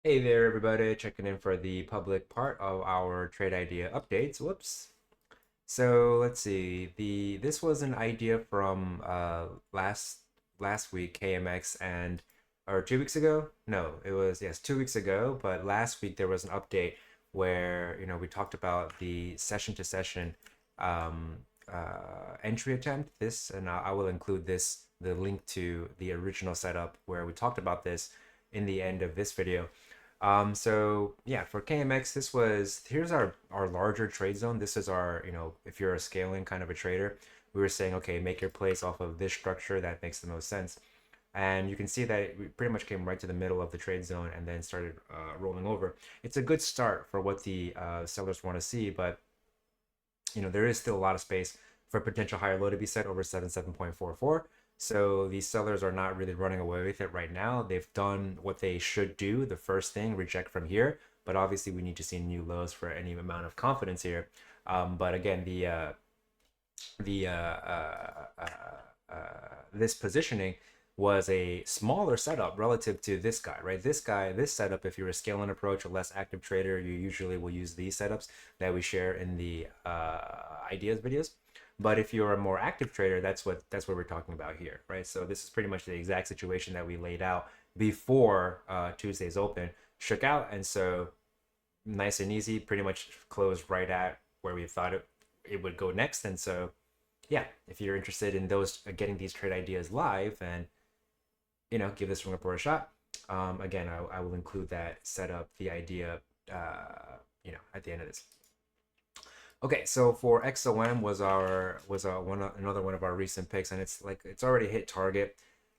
Hey there, everybody, checking in for the public part of our trade idea updates. Whoops. So let's see. This was an idea from last week, KMX, and or 2 weeks ago? No, it was, yes, 2 weeks ago. But last week there was an update where we talked about the session to session um, entry attempt. This, and I will include the link to the original setup where we talked about this in the end of this video. So yeah, for KMX, here's our larger trade zone. This is our, if you're a scaling kind of a trader, we were saying, okay, make your place off of this structure that makes the most sense. And you can see that we pretty much came right to the middle of the trade zone and then started rolling over. It's a good start for what the sellers want to see, but there is still a lot of space for potential higher low to be set over 77.44. So these sellers are not really running away with it right now. They've done what they should do. The first thing, reject from here. But obviously, we need to see new lows for any amount of confidence here. But again, the this positioning was a smaller setup relative to this guy, right? This setup, if you're a scaling approach, a less active trader, you usually will use these setups that we share in the ideas videos. But if you're a more active trader, that's what we're talking about here, right? So this is pretty much the exact situation that we laid out before Tuesday's open shook out, and so nice and easy, pretty much closed right at where we thought it would go next. And so yeah, if you're interested in those getting these trade ideas live, and give this room report a shot. Again, I will include that setup, the idea, at the end of this. Okay, so for XOM was another one of our recent picks, and it's already hit target,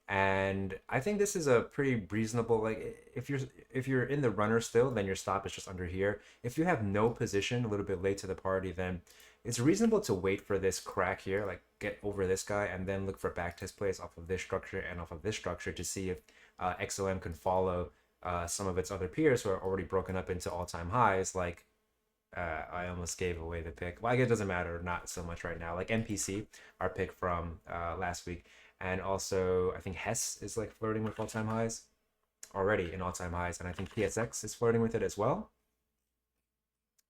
and I think this is a pretty reasonable, like, if you're in the runner still, then your stop is just under here. If you have no position, a little bit late to the party, then it's reasonable to wait for this crack here, like get over this guy, and then look for backtest plays off of this structure and off of this structure to see if XOM can follow some of its other peers who are already broken up into all-time highs, like I almost gave away the pick. Well, I guess it doesn't matter, not so much right now. Like NPC, our pick from last week, and also I think Hess is like flirting with all-time highs already in all-time highs, and I think PSX is flirting with it as well.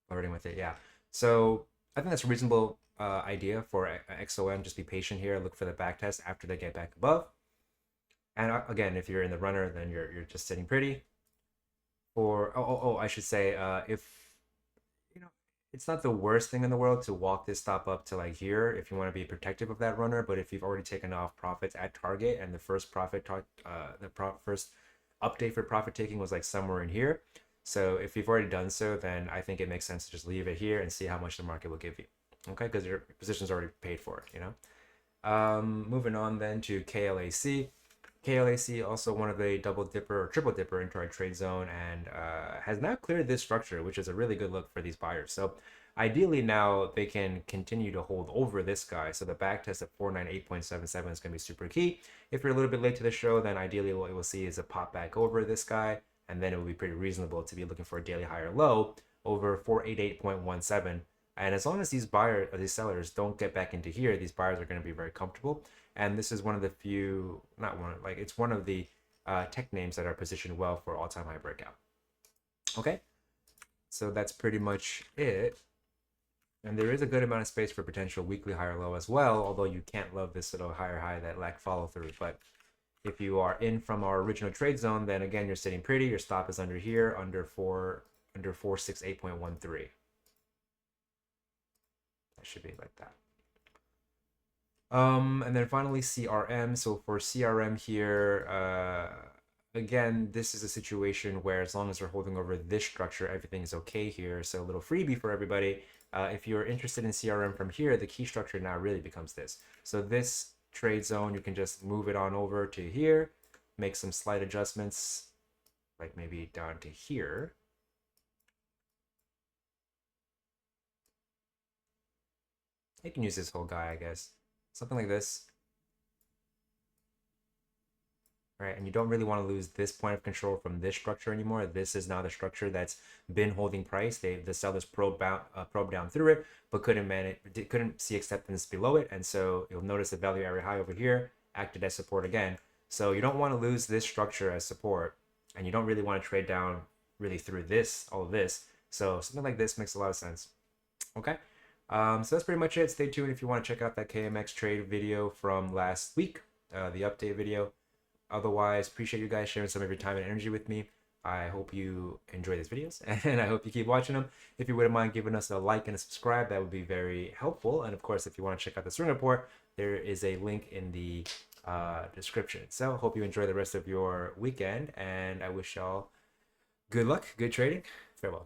Flirting with it, yeah. So I think that's a reasonable idea for XOM. Just be patient here. Look for the back test after they get back above. And again, if you're in the runner, then you're just sitting pretty. I should say, if you know, it's not the worst thing in the world to walk this stop up to like here if you want to be protective of that runner. But if you've already taken off profits at target and the first first update for profit taking was like somewhere in here. So if you've already done so, then I think it makes sense to just leave it here and see how much the market will give you. Okay, because your position's already paid for it. Moving on then to KLAC. KLAC also one of the double dipper or triple dipper into our trade zone, and has now cleared this structure, which is a really good look for these buyers. So ideally now they can continue to hold over this guy. So the back test at 498.77 is going to be super key. If you're a little bit late to the show, then ideally what we'll see is a pop back over this guy, and then it will be pretty reasonable to be looking for a daily higher low over 488.17. And as long as these sellers don't get back into here, these buyers are going to be very comfortable. And this is one of the few, not one, like it's one of the tech names that are positioned well for all-time high breakout. Okay, so that's pretty much it. And there is a good amount of space for potential weekly higher low as well, although you can't love this little higher high that lack follow through. But if you are in from our original trade zone, then again, you're sitting pretty. Your stop is under here, under 468.13. That should be like that. And then finally CRM. So for CRM here, again, this is a situation where as long as we're holding over this structure, everything is okay here. So a little freebie for everybody. If you're interested in CRM from here, the key structure now really becomes this. So this trade zone, you can just move it on over to here, make some slight adjustments, like maybe down to here. You can use this whole guy, I guess. Something like this. Right, and you don't really want to lose this point of control from this structure anymore. This is now the structure that's been holding price. The sellers probe down through it, but couldn't see acceptance below it, and so you'll notice the value area high over here acted as support again. So you don't want to lose this structure as support, and you don't really want to trade down really through this, all of this. So something like this makes a lot of sense. Okay. So that's pretty much it. Stay tuned if you want to check out that KMX trade video from last week, the update video. Otherwise, appreciate you guys sharing some of your time and energy with me. I hope you enjoy these videos and I hope you keep watching them. If you wouldn't mind giving us a like and a subscribe, that would be very helpful. And of course, if you want to check out the swing report, there is a link in the description. So hope you enjoy the rest of your weekend and I wish y'all good luck, good trading. Farewell.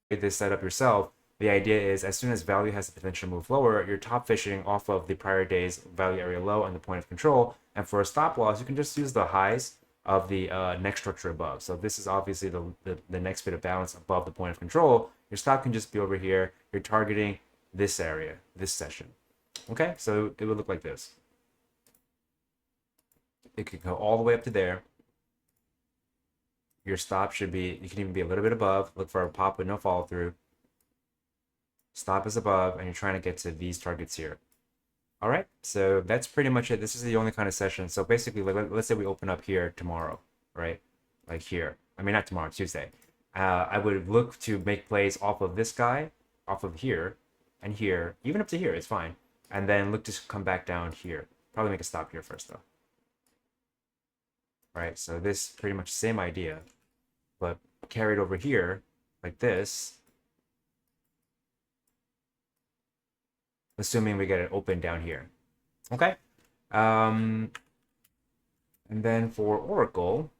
Get this set up yourself. The idea is as soon as value has the potential to move lower, you're top fishing off of the prior day's value area low and the point of control. And for a stop loss, you can just use the highs of the next structure above. So this is obviously the next bit of balance above the point of control. Your stop can just be over here. You're targeting this area, this session. Okay, so it would look like this. It could go all the way up to there. Your stop should be, you can even be a little bit above. Look for a pop with no follow through. Stop is above, and you're trying to get to these targets here. All right, so that's pretty much it. This is the only kind of session. So basically, like, let's say we open up here tomorrow, right? Like here. I mean, not tomorrow, Tuesday. I would look to make plays off of this guy, off of here, and here, even up to here, it's fine. And then look to come back down here. Probably make a stop here first, though. All right, so this pretty much the same idea, but carried over here like this. Assuming we get it open down here. Okay. And then for Oracle,